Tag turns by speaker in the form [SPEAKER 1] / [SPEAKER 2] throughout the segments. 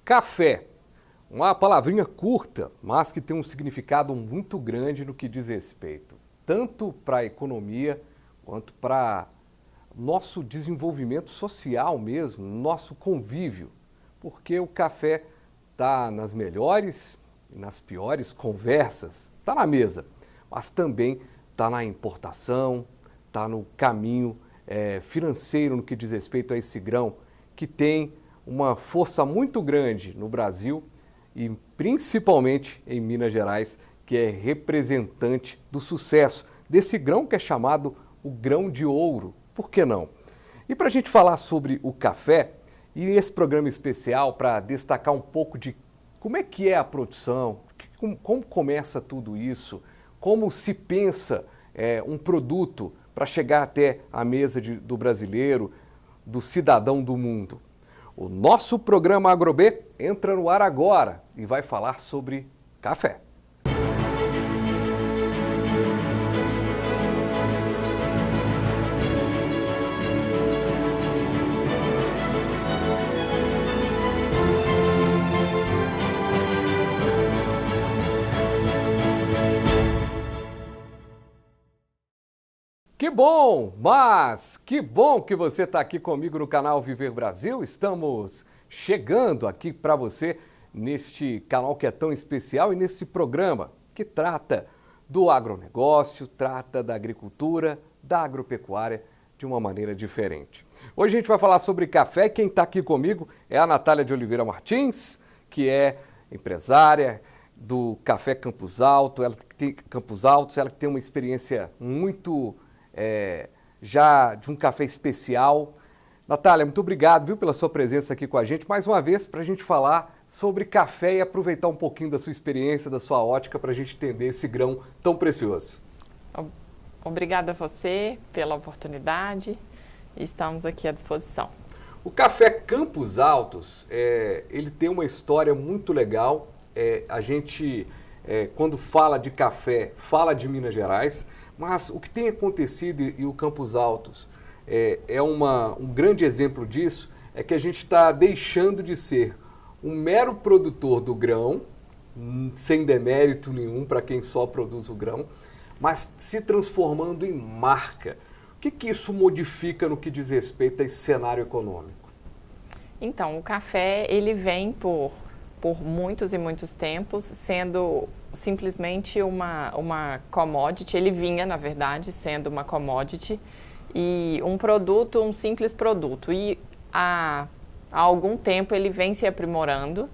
[SPEAKER 1] Café, uma palavrinha curta, mas que tem um significado muito grande no que diz respeito, tanto para a economia quanto para nosso desenvolvimento social mesmo, nosso convívio, porque o café está nas melhores e nas piores conversas, está na mesa, mas também está na importação, está no caminho financeiro no que diz respeito a esse grão que tem uma força muito grande no Brasil e principalmente em Minas Gerais, que é representante do sucesso desse grão que é chamado o grão de ouro. Por que não? E para a gente falar sobre o café, e esse programa especial para destacar um pouco de como é que é a produção, como começa tudo isso, como se pensa um produto para chegar até a mesa do brasileiro, do cidadão do mundo. O nosso programa AgroB entra no ar agora e vai falar sobre café. Que bom, mas que bom que você está aqui comigo no canal Viver Brasil. Estamos chegando aqui para você neste canal que é tão especial e nesse programa que trata do agronegócio, trata da agricultura, da agropecuária de uma maneira diferente. Hoje a gente vai falar sobre café. Quem está aqui comigo é a Natália de Oliveira Martins, que é empresária do Café Campos Altos. Ela que tem uma experiência muito já de um café especial. Natália, muito obrigado, viu, pela sua presença aqui com a gente, mais uma vez, para a gente falar sobre café e aproveitar um pouquinho da sua experiência, da sua ótica, para a gente entender esse grão tão precioso.
[SPEAKER 2] Obrigada a você pela oportunidade. Estamos aqui à disposição.
[SPEAKER 1] O Café Campos Altos, ele tem uma história muito legal. A gente, quando fala de café, fala de Minas Gerais. Mas o que tem acontecido e o Campos Altos um grande exemplo disso, é que a gente está deixando de ser um mero produtor do grão, sem demérito nenhum para quem só produz o grão, mas se transformando em marca. O que isso modifica no que diz respeito a esse cenário econômico?
[SPEAKER 2] Então, o café ele vem por muitos e muitos tempos sendo simplesmente uma commodity. Ele vinha, na verdade, sendo uma commodity e um produto, um simples produto. E há algum tempo ele vem se aprimorando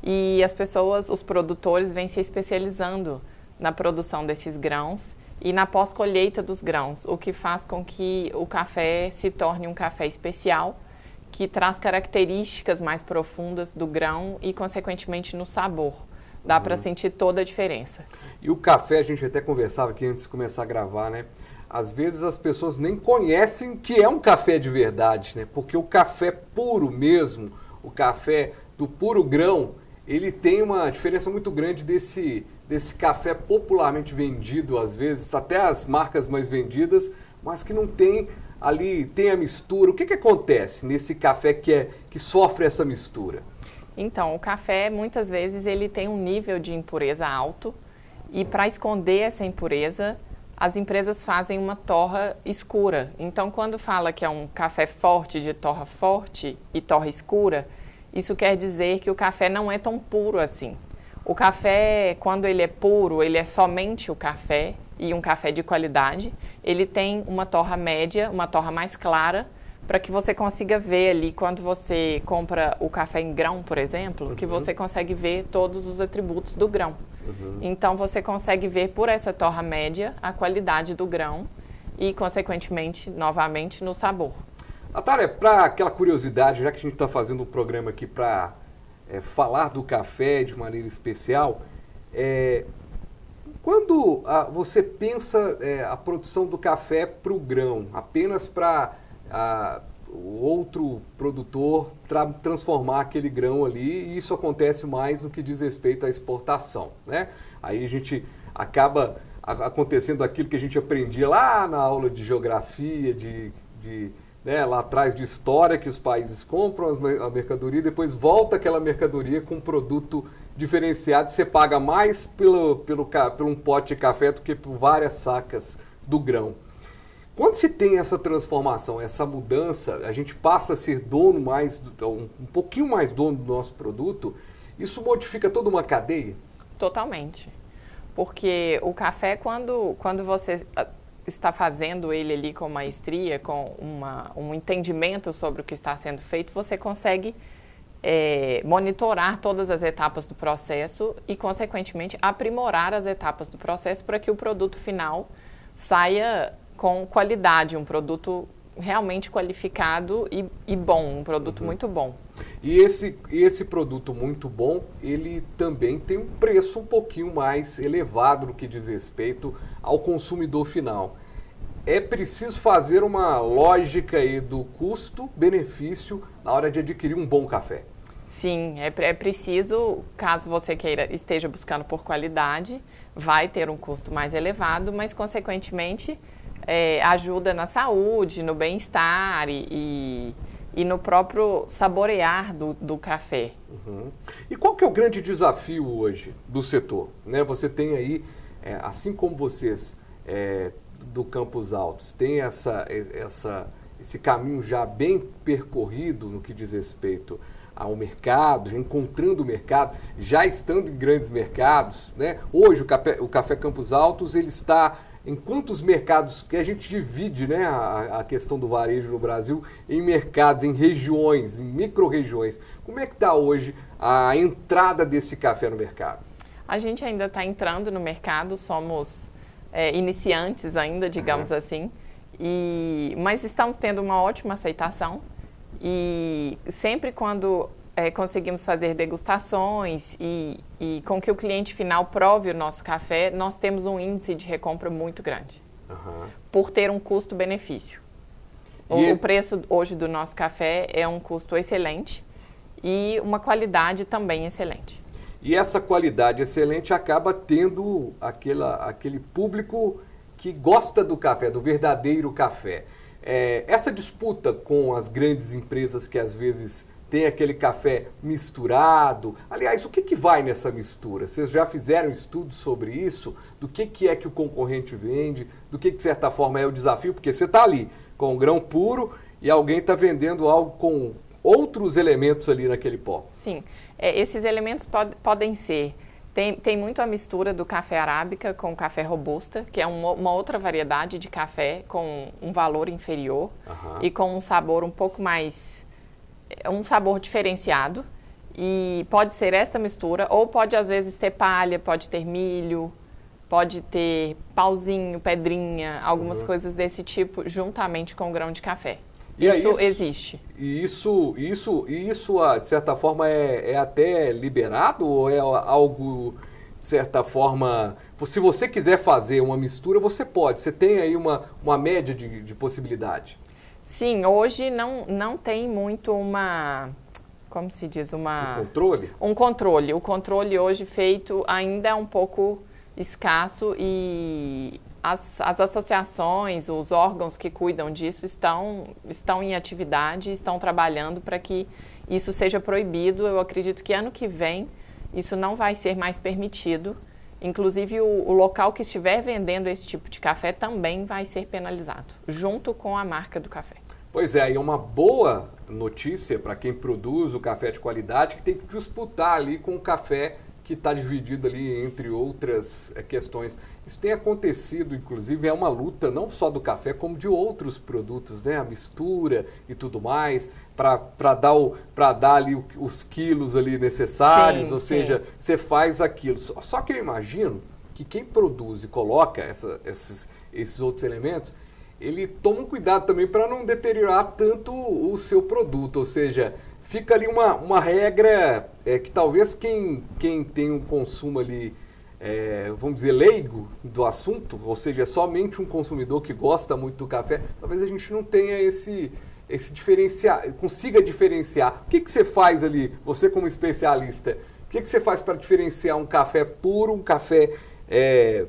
[SPEAKER 2] e as pessoas, os produtores, vêm se especializando na produção desses grãos e na pós-colheita dos grãos, o que faz com que o café se torne um café especial, que traz características mais profundas do grão e, consequentemente, no sabor. Dá para sentir toda a diferença.
[SPEAKER 1] E o café, a gente até conversava aqui antes de começar a gravar, né? Às vezes as pessoas nem conhecem que é um café de verdade, né? Porque o café puro mesmo, o café do puro grão, ele tem uma diferença muito grande desse café popularmente vendido, às vezes, até as marcas mais vendidas, mas que não tem ali, tem a mistura. O que acontece nesse café que sofre essa mistura?
[SPEAKER 2] Então, o café, muitas vezes, ele tem um nível de impureza alto e para esconder essa impureza, as empresas fazem uma torra escura. Então, quando fala que é um café forte, de torra forte e torra escura, isso quer dizer que o café não é tão puro assim. O café, quando ele é puro, ele é somente o café e um café de qualidade. Ele tem uma torra média, uma torra mais clara, para que você consiga ver ali, quando você compra o café em grão, por exemplo, que você consegue ver todos os atributos do grão. Então, você consegue ver por essa torra média a qualidade do grão e, consequentemente, novamente, no sabor.
[SPEAKER 1] Natália, para aquela curiosidade, já que a gente está fazendo um programa aqui para falar do café de maneira especial, quando você pensa a produção do café para o grão, apenas para o outro produtor transformar aquele grão ali, e isso acontece mais no que diz respeito à exportação, né? Aí a gente acaba acontecendo aquilo que a gente aprendia lá na aula de geografia, de né, lá atrás de história que os países compram a mercadoria e depois volta aquela mercadoria com um produto diferenciado. Você paga mais por um pote de café do que por várias sacas do grão. Quando se tem essa transformação, essa mudança, a gente passa a ser dono um pouquinho mais dono do nosso produto, isso modifica toda uma cadeia?
[SPEAKER 2] Totalmente. Porque o café, quando você está fazendo ele ali com maestria, com um entendimento sobre o que está sendo feito, você consegue monitorar todas as etapas do processo e, consequentemente, aprimorar as etapas do processo para que o produto final saia com qualidade, um produto realmente qualificado e bom, um produto muito bom.
[SPEAKER 1] E esse produto muito bom, ele também tem um preço um pouquinho mais elevado no que diz respeito ao consumidor final. É preciso fazer uma lógica aí do custo-benefício na hora de adquirir um bom café.
[SPEAKER 2] Sim, é preciso, caso você esteja buscando por qualidade, vai ter um custo mais elevado, mas, consequentemente, ajuda na saúde, no bem-estar e no próprio saborear do café.
[SPEAKER 1] Uhum. E qual que é o grande desafio hoje do setor? Né? Você tem aí, assim como vocês do Campos Altos, tem esse caminho já bem percorrido no que diz respeito ao mercado, já encontrando o mercado, já estando em grandes mercados, né? Hoje o Café Campos Altos ele está em quantos mercados, que a gente divide, né, a questão do varejo no Brasil em mercados, em regiões, em micro-regiões. Como é que está hoje a entrada desse café no mercado?
[SPEAKER 2] A gente ainda está entrando no mercado, somos iniciantes ainda, digamos assim, mas estamos tendo uma ótima aceitação e sempre quando conseguimos fazer degustações e com que o cliente final prove o nosso café, nós temos um índice de recompra muito grande, por ter um custo-benefício. O preço hoje do nosso café é um custo excelente e uma qualidade também excelente.
[SPEAKER 1] E essa qualidade excelente acaba tendo aquele público que gosta do café, do verdadeiro café. Essa disputa com as grandes empresas que às vezes tem aquele café misturado. Aliás, o que vai nessa mistura? Vocês já fizeram estudos sobre isso? Do que é que o concorrente vende? Do que de certa forma, é o desafio? Porque você está ali com o grão puro e alguém está vendendo algo com outros elementos ali naquele pó.
[SPEAKER 2] Sim, esses elementos podem ser... Tem muito a mistura do café arábica com café robusta, que é uma outra variedade de café com um valor inferior e com um sabor um pouco mais... um sabor diferenciado, e pode ser essa mistura, ou pode às vezes ter palha, pode ter milho, pode ter pauzinho, pedrinha, algumas coisas desse tipo, juntamente com o grão de café. Isso existe.
[SPEAKER 1] E isso, de certa forma, é até liberado ou é algo, de certa forma... Se você quiser fazer uma mistura, você pode. Você tem aí uma média de possibilidade.
[SPEAKER 2] Sim, hoje não tem muito como se diz,
[SPEAKER 1] Um controle?
[SPEAKER 2] Um controle. O controle hoje feito ainda é um pouco escasso e as associações, os órgãos que cuidam disso estão em atividade, estão trabalhando para que isso seja proibido. Eu acredito que ano que vem isso não vai ser mais permitido. Inclusive, o local que estiver vendendo esse tipo de café também vai ser penalizado, junto com a marca do café.
[SPEAKER 1] Pois é, e é uma boa notícia para quem produz o café de qualidade, que tem que disputar ali com o café que está dividido ali entre outras questões. Isso tem acontecido, inclusive, é uma luta não só do café, como de outros produtos, né? A mistura e tudo mais, para dar ali os quilos ali necessários, ou seja, você faz aquilo. Só que eu imagino que quem produz e coloca esses outros elementos, ele toma um cuidado também para não deteriorar tanto o seu produto, ou seja, fica ali uma regra que talvez quem tem um consumo ali, vamos dizer, leigo do assunto, ou seja, é somente um consumidor que gosta muito do café, talvez a gente não tenha esse diferenciar, consiga diferenciar. O que você faz ali, você como especialista, o que você faz para diferenciar um café puro, um café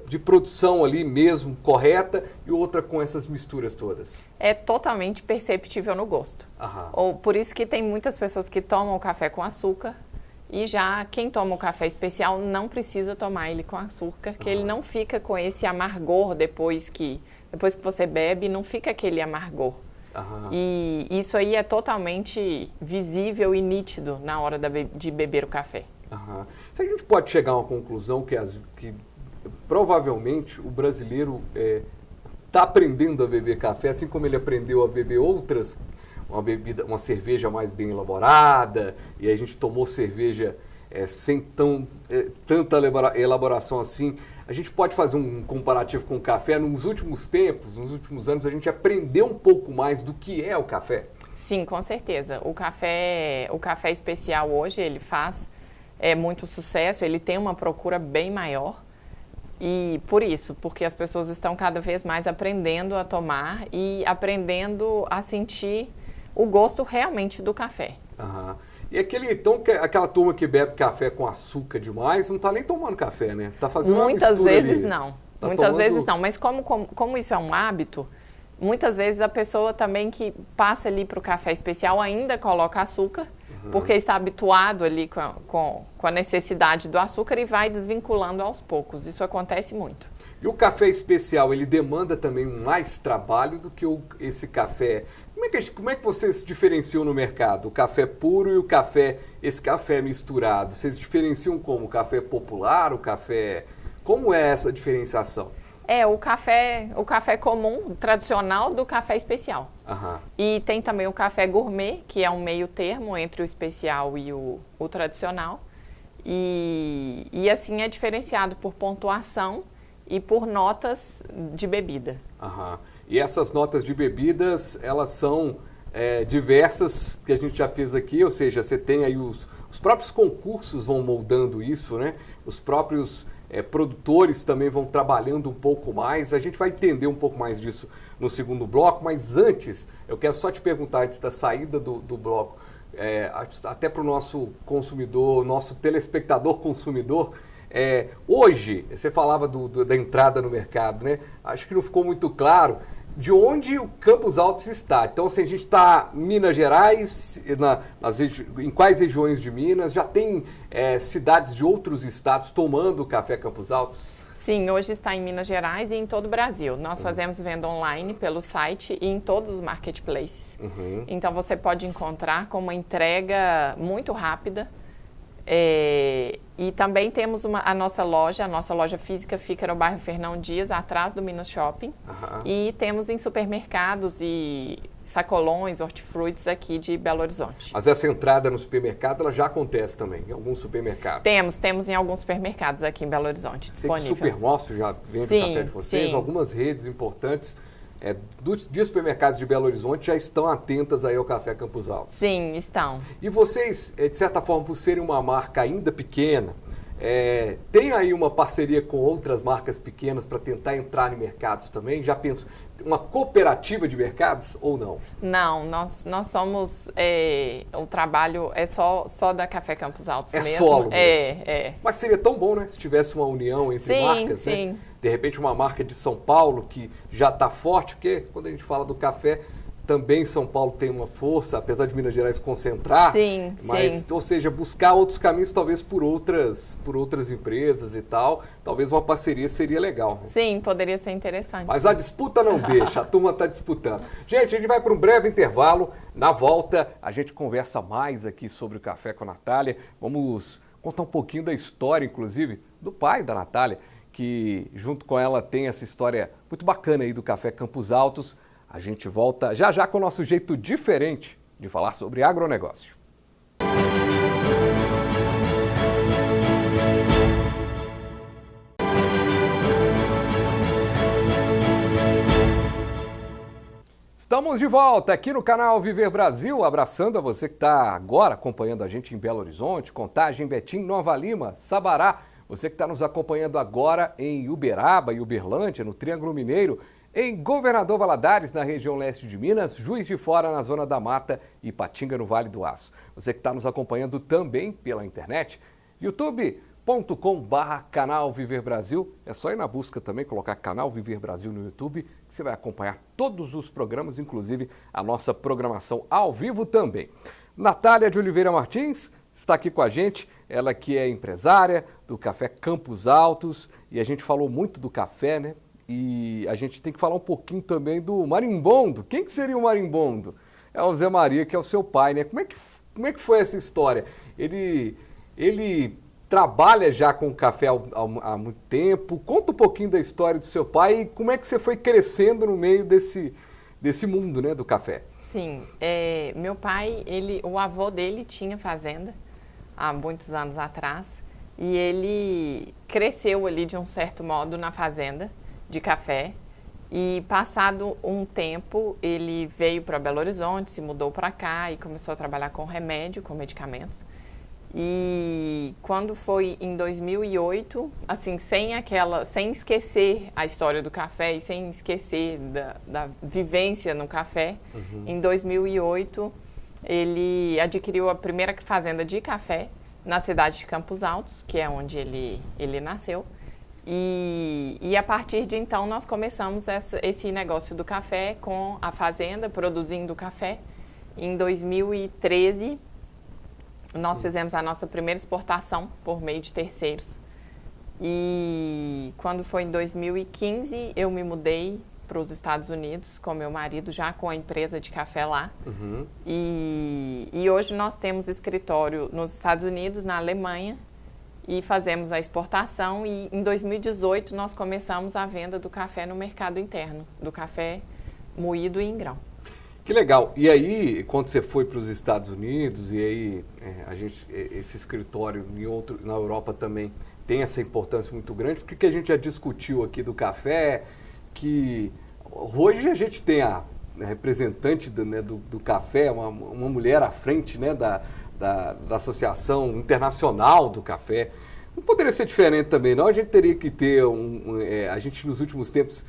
[SPEAKER 1] de produção ali mesmo correta e outra com essas misturas todas?
[SPEAKER 2] É totalmente perceptível no gosto. Ou por isso que tem muitas pessoas que tomam o café com açúcar e já quem toma o café especial não precisa tomar ele com açúcar, que ele não fica com esse amargor depois que você bebe, não fica aquele amargor. E isso aí é totalmente visível e nítido na hora de beber o café.
[SPEAKER 1] Se a gente pode chegar a uma conclusão que provavelmente o brasileiro está aprendendo a beber café, assim como ele aprendeu a beber uma cerveja mais bem elaborada, e a gente tomou cerveja sem tanta elaboração assim. A gente pode fazer um comparativo com o café. Nos últimos tempos, nos últimos anos, a gente aprendeu um pouco mais do que é o café?
[SPEAKER 2] Sim, com certeza. O café especial hoje, ele faz muito sucesso, ele tem uma procura bem maior. E por isso, porque as pessoas estão cada vez mais aprendendo a tomar e aprendendo a sentir o gosto realmente do café.
[SPEAKER 1] E aquela turma que bebe café com açúcar demais, não está nem tomando café, né? Está fazendo uma mistura
[SPEAKER 2] Muitas vezes
[SPEAKER 1] ali.
[SPEAKER 2] não. Muitas vezes não. Mas como isso é um hábito, muitas vezes a pessoa também que passa ali para o café especial ainda coloca açúcar, porque está habituado ali com a necessidade do açúcar e vai desvinculando aos poucos. Isso acontece muito.
[SPEAKER 1] E o café especial, ele demanda também mais trabalho do que esse café. Como é que vocês diferenciam no mercado? O café puro e esse café misturado. Vocês diferenciam como? O café popular, o café... Como é essa diferenciação?
[SPEAKER 2] O café comum, tradicional, do café especial. E tem também o café gourmet, que é um meio termo entre o especial e o tradicional. E assim é diferenciado por pontuação e por notas de bebida.
[SPEAKER 1] E essas notas de bebidas, elas são diversas, que a gente já fez aqui, ou seja, você tem aí os próprios concursos vão moldando isso, né? Os próprios produtores também vão trabalhando um pouco mais. A gente vai entender um pouco mais disso no segundo bloco, mas antes, eu quero só te perguntar, antes da saída do bloco, até para o nosso consumidor, nosso telespectador consumidor, hoje, você falava da entrada no mercado, né? Acho que não ficou muito claro de onde o Campos Altos está. Então, se a gente está em Minas Gerais, em quais regiões de Minas, já tem cidades de outros estados tomando o café Campos Altos?
[SPEAKER 2] Sim, hoje está em Minas Gerais e em todo o Brasil. Nós fazemos venda online pelo site e em todos os marketplaces. Então, você pode encontrar com uma entrega muito rápida. E também temos a nossa loja física fica no bairro Fernão Dias, atrás do Minas Shopping. E temos em supermercados e sacolões, hortifrutis aqui de Belo Horizonte.
[SPEAKER 1] Mas essa entrada no supermercado, ela já acontece também, em alguns supermercados?
[SPEAKER 2] Temos em alguns supermercados aqui em Belo Horizonte disponível.
[SPEAKER 1] Supernosso já vende o café de vocês, algumas redes importantes de supermercados de Belo Horizonte já estão atentas aí ao Café Campos Altos.
[SPEAKER 2] Sim, estão.
[SPEAKER 1] E vocês, de certa forma, por serem uma marca ainda pequena, tem aí uma parceria com outras marcas pequenas para tentar entrar em mercados também? Já penso, uma cooperativa de mercados ou não?
[SPEAKER 2] Não, nós somos, o trabalho é só da Café Campos Altos mesmo.
[SPEAKER 1] Solo mesmo.
[SPEAKER 2] Mas
[SPEAKER 1] seria tão bom, né, se tivesse uma união entre marcas, né? De repente uma marca de São Paulo que já está forte, porque quando a gente fala do café, também São Paulo tem uma força, apesar de Minas Gerais concentrar. Ou seja, buscar outros caminhos, talvez por outras empresas e tal. Talvez uma parceria seria legal.
[SPEAKER 2] Sim, poderia ser interessante.
[SPEAKER 1] Mas a disputa não deixa, a turma está disputando. Gente, a gente vai para um breve intervalo. Na volta, a gente conversa mais aqui sobre o café com a Natália. Vamos contar um pouquinho da história, inclusive, do pai da Natália, que junto com ela tem essa história muito bacana aí do Café Campos Altos. A gente volta já com o nosso jeito diferente de falar sobre agronegócio. Estamos de volta aqui no canal Viver Brasil, abraçando a você que está agora acompanhando a gente em Belo Horizonte, Contagem, Betim, Nova Lima, Sabará. Você que está nos acompanhando agora em Uberaba e Uberlândia, no Triângulo Mineiro, em Governador Valadares, na região leste de Minas, Juiz de Fora, na Zona da Mata e Patinga, no Vale do Aço. Você que está nos acompanhando também pela internet, YouTube, youtube.com/canal Viver Brasil. É só ir na busca também, colocar Canal Viver Brasil no YouTube, que você vai acompanhar todos os programas, inclusive a nossa programação ao vivo também. Natália de Oliveira Martins está aqui com a gente, ela que é empresária do Café Campos Altos, e a gente falou muito do café, né? E a gente tem que falar um pouquinho também do marimbondo. Quem que seria o marimbondo? É o Zé Maria, que é o seu pai, né? Como é que foi essa história? Ele trabalha já com café há muito tempo. Conta um pouquinho da história do seu pai e como é que você foi crescendo no meio desse mundo, né, do café.
[SPEAKER 2] Sim, meu pai, o avô dele tinha fazenda há muitos anos atrás e ele cresceu ali de um certo modo na fazenda de café e passado um tempo ele veio para Belo Horizonte, se mudou para cá e começou a trabalhar com remédio, com medicamentos. E quando foi em 2008, assim, sem esquecer a história do café e sem esquecer da vivência no café, em 2008 ele adquiriu a primeira fazenda de café na cidade de Campos Altos, que é onde ele nasceu. E a partir de então nós começamos esse negócio do café com a fazenda, produzindo café. Em 2013, nós fizemos a nossa primeira exportação por meio de terceiros. E quando foi em 2015, eu me mudei para os Estados Unidos com meu marido, já com a empresa de café lá. E hoje nós temos escritório nos Estados Unidos, na Alemanha, e fazemos a exportação. E em 2018 nós começamos a venda do café no mercado interno, do café moído e em grão.
[SPEAKER 1] Que legal. E aí, quando você foi para os Estados Unidos, e aí esse escritório na Europa também tem essa importância muito grande, porque a gente já discutiu aqui do café, que hoje a gente tem a representante do café, uma mulher à frente, né, da Associação Internacional do Café. Não poderia ser diferente também, não? A gente teria que ter a gente nos últimos tempos,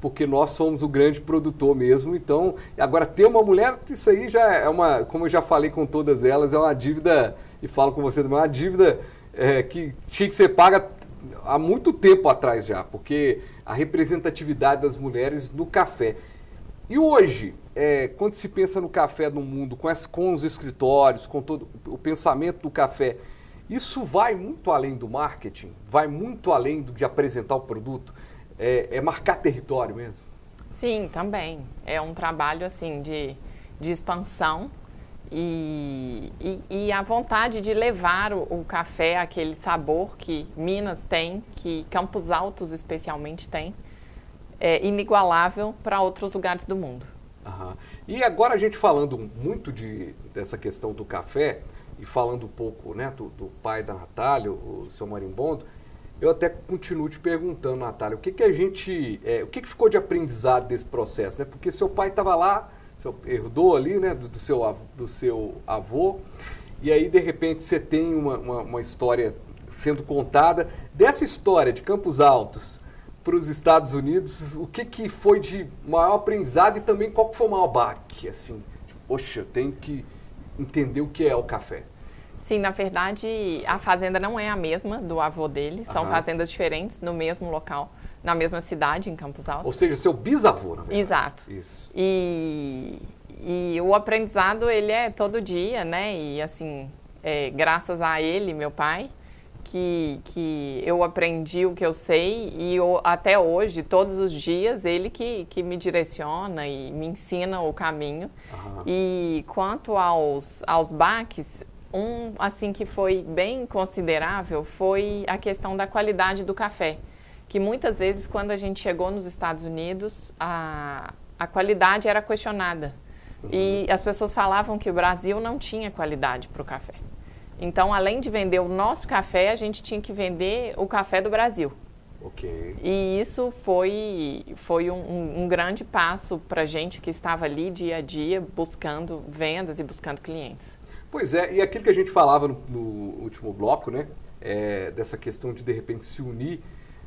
[SPEAKER 1] porque nós somos o grande produtor mesmo, então, agora ter uma mulher, isso aí já é como eu já falei com todas elas, é uma dívida, e falo com você também, uma dívida que tinha que ser paga há muito tempo atrás já, porque a representatividade das mulheres no café. E hoje, quando se pensa no café no mundo, com os escritórios, com todo o pensamento do café, isso vai muito além do marketing? Vai muito além de apresentar o produto? É marcar território mesmo?
[SPEAKER 2] Sim, também. É um trabalho assim de expansão e a vontade de levar o café, aquele sabor que Minas tem, que Campos Altos especialmente tem, inigualável para outros lugares do mundo.
[SPEAKER 1] E agora a gente falando muito dessa questão do café e falando um pouco, né, do pai da Natália, o seu marimbondo, eu até continuo te perguntando, Natália, o que ficou de aprendizado desse processo, né? Porque seu pai estava lá, herdou ali, né, do seu avô, e aí de repente você tem uma história sendo contada. Dessa história de Campos Altos para os Estados Unidos, o que foi de maior aprendizado e também qual foi o maior baque, assim? Tipo, poxa, eu tenho que entender o que é o café.
[SPEAKER 2] Sim, na verdade, a fazenda não é a mesma do avô dele, são fazendas diferentes no mesmo local, na mesma cidade, em Campos Altos.
[SPEAKER 1] Ou seja, seu bisavô, na verdade.
[SPEAKER 2] Exato.
[SPEAKER 1] Isso.
[SPEAKER 2] E o aprendizado, ele é todo dia, né? E assim, graças a ele, meu pai, que eu aprendi o que eu sei e até hoje, todos os dias, ele que me direciona e me ensina o caminho. E quanto aos baques, assim que foi bem considerável foi a questão da qualidade do café, que muitas vezes quando a gente chegou nos Estados Unidos, a qualidade era questionada. E as pessoas falavam que o Brasil não tinha qualidade para o café. Então, além de vender o nosso café, a gente tinha que vender o café do Brasil. E isso foi um grande passo para a gente que estava ali dia a dia buscando vendas e buscando clientes.
[SPEAKER 1] Pois é, e aquilo que a gente falava no último bloco, né, dessa questão de repente se unir.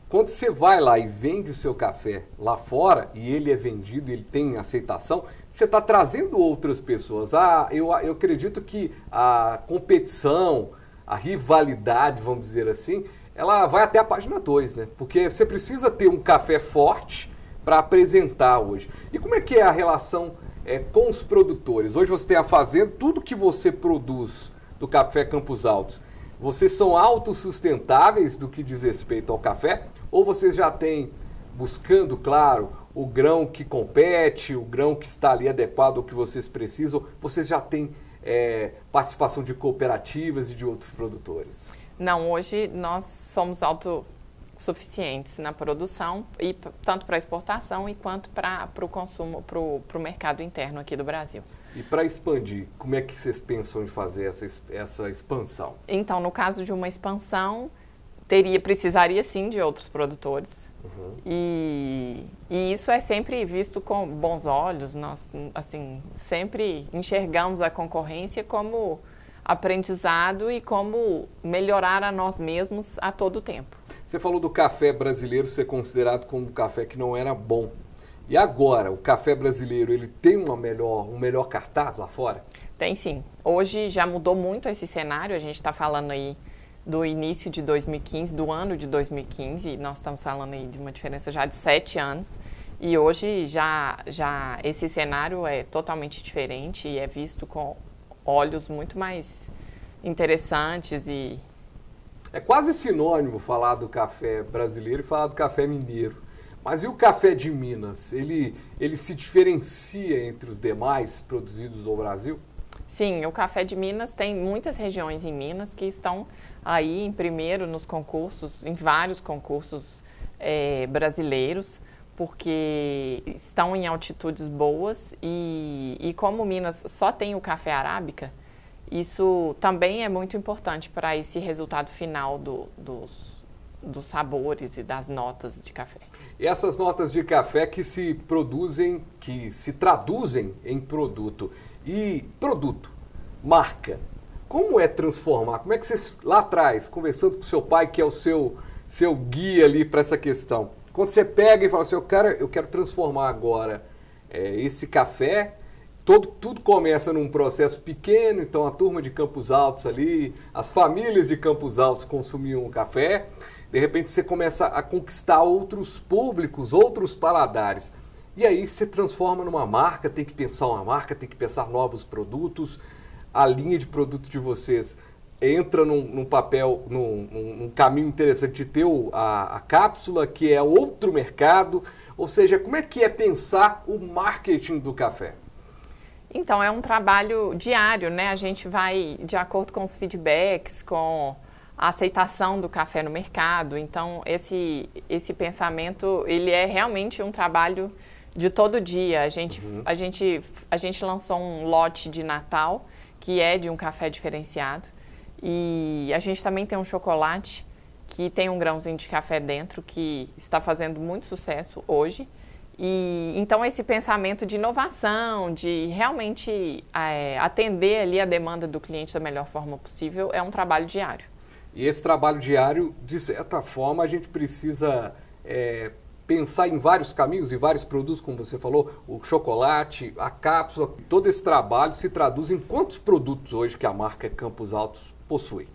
[SPEAKER 1] Quando você vai lá e vende o seu café lá fora e ele é vendido, ele tem aceitação, você está trazendo outras pessoas. Eu acredito que a competição, a rivalidade, vamos dizer assim, ela vai até a página 2, né? Porque você precisa ter um café forte para apresentar hoje. E como é que é a relação com os produtores? Hoje você tem a fazenda, tudo que você produz do Café Campos Altos, vocês são autossustentáveis do que diz respeito ao café? Ou vocês já têm, buscando, claro, o grão que compete, o grão que está ali adequado ao que vocês precisam, vocês já têm participação de cooperativas e de outros produtores?
[SPEAKER 2] Não, hoje nós somos autossuficientes na produção, e tanto para exportação e quanto para o consumo, para o mercado interno aqui do Brasil.
[SPEAKER 1] E para expandir, como é que vocês pensam em fazer essa expansão?
[SPEAKER 2] Então, no caso de uma expansão, precisaria sim de outros produtores. Uhum. E isso é sempre visto com bons olhos. Nós, assim, sempre enxergamos a concorrência como aprendizado e como melhorar a nós mesmos a todo tempo.
[SPEAKER 1] Você falou do café brasileiro ser considerado como um café que não era bom. E agora, o café brasileiro, ele tem um melhor cartaz lá fora?
[SPEAKER 2] Tem sim. Hoje já mudou muito esse cenário. A gente está falando aí do início de 2015, do ano de 2015. Nós estamos falando aí de uma diferença já de 7 anos. E hoje já esse cenário é totalmente diferente e é visto com olhos muito mais interessantes e...
[SPEAKER 1] É quase sinônimo falar do café brasileiro e falar do café mineiro. Mas e o café de Minas? Ele se diferencia entre os demais produzidos no Brasil?
[SPEAKER 2] Sim, o café de Minas tem muitas regiões em Minas que estão aí em primeiro nos concursos, em vários concursos brasileiros, porque estão em altitudes boas e como Minas só tem o café arábica, isso também é muito importante para esse resultado final dos sabores e das notas de café.
[SPEAKER 1] E essas notas de café que se traduzem em produto. E produto, marca, como é transformar? Como é que vocês, lá atrás, conversando com seu pai, que é o seu guia ali para essa questão, quando você pega e fala assim, eu quero transformar agora esse café, tudo começa num processo pequeno, então a turma de Campos Altos ali, as famílias de Campos Altos consumiam o café, de repente você começa a conquistar outros públicos, outros paladares. E aí você transforma numa marca, tem que pensar uma marca, tem que pensar novos produtos. A linha de produtos de vocês entra num papel, num caminho interessante de ter a cápsula, que é outro mercado. Ou seja, como é que é pensar o marketing do café?
[SPEAKER 2] Então, é um trabalho diário, né? A gente vai de acordo com os feedbacks, com a aceitação do café no mercado. Então, esse pensamento, ele é realmente um trabalho de todo dia. A gente lançou um lote de Natal, que é de um café diferenciado. E a gente também tem um chocolate, que tem um grãozinho de café dentro, que está fazendo muito sucesso hoje. E então, esse pensamento de inovação, de realmente atender ali a demanda do cliente da melhor forma possível, é um trabalho diário.
[SPEAKER 1] E esse trabalho diário, de certa forma, a gente precisa pensar em vários caminhos, em vários produtos, como você falou, o chocolate, a cápsula. Todo esse trabalho se traduz em quantos produtos hoje que a marca Campos Altos possui?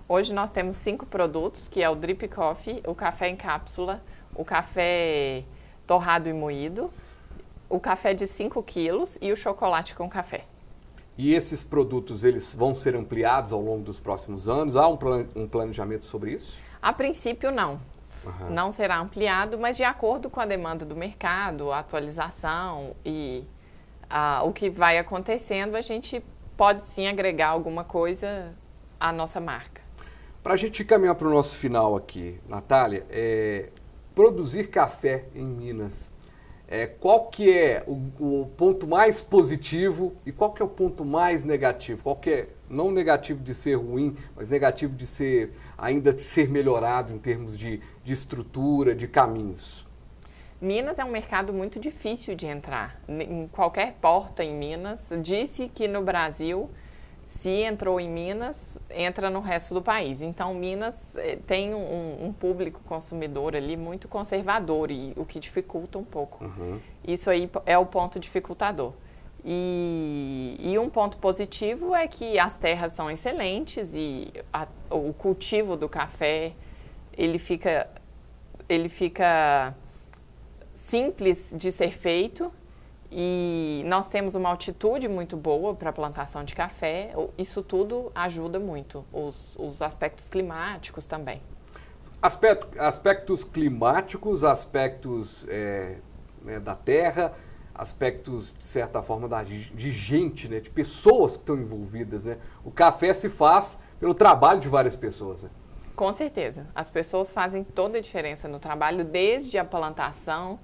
[SPEAKER 2] Hoje nós temos 5 produtos, que é o Drip Coffee, o café em cápsula, o café torrado e moído, o café de 5 quilos e o chocolate com café.
[SPEAKER 1] E esses produtos, eles vão ser ampliados ao longo dos próximos anos? Há um planejamento sobre isso?
[SPEAKER 2] A princípio, não.
[SPEAKER 1] Uhum.
[SPEAKER 2] Não será ampliado, mas de acordo com a demanda do mercado, a atualização e o que vai acontecendo, a gente pode sim agregar alguma coisa à nossa marca.
[SPEAKER 1] Para a gente caminhar para o nosso final aqui, Natália, produzir café em Minas, qual que é o ponto mais positivo e qual que é o ponto mais negativo? Qual que é, não negativo de ser ruim, mas negativo de ser melhorado em termos de estrutura, de caminhos?
[SPEAKER 2] Minas é um mercado muito difícil de entrar. Em qualquer porta em Minas, disse que no Brasil, se entrou em Minas, entra no resto do país. Então, Minas tem um público consumidor ali muito conservador, e o que dificulta um pouco.
[SPEAKER 1] Uhum.
[SPEAKER 2] Isso aí é o ponto dificultador. E um ponto positivo é que as terras são excelentes e o cultivo do café, ele fica simples de ser feito e nós temos uma altitude muito boa para a plantação de café. Isso tudo ajuda muito, os aspectos climáticos também.
[SPEAKER 1] Aspectos climáticos, aspectos da terra, aspectos, de certa forma, de gente, né, de pessoas que estão envolvidas. Né? O café se faz pelo trabalho de várias pessoas. Né?
[SPEAKER 2] Com certeza. As pessoas fazem toda a diferença no trabalho, desde a plantação,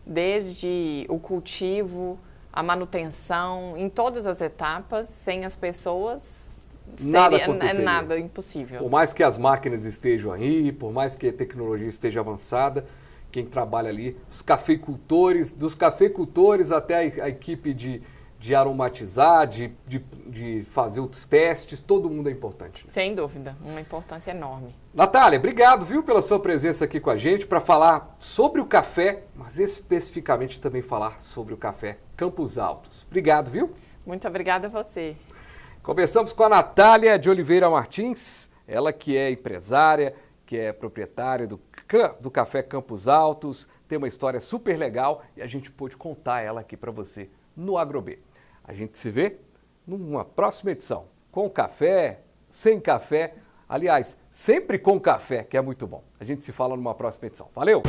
[SPEAKER 2] desde o cultivo, a manutenção, em todas as etapas. Sem as pessoas, é nada impossível.
[SPEAKER 1] Por mais que as máquinas estejam aí, por mais que a tecnologia esteja avançada, quem trabalha ali, os cafeicultores, dos cafeicultores até a equipe de aromatizar, de fazer outros testes, todo mundo é importante. Né?
[SPEAKER 2] Sem dúvida, uma importância enorme.
[SPEAKER 1] Natália, obrigado, viu, pela sua presença aqui com a gente para falar sobre o café, mas especificamente também falar sobre o café Campos Altos. Obrigado, viu?
[SPEAKER 2] Muito obrigada a você.
[SPEAKER 1] Conversamos com a Natália de Oliveira Martins, ela que é empresária, que é proprietária do Café Campos Altos, tem uma história super legal e a gente pôde contar ela aqui para você no AgroB. A gente se vê numa próxima edição, com café, sem café, aliás, sempre com café, que é muito bom. A gente se fala numa próxima edição. Valeu!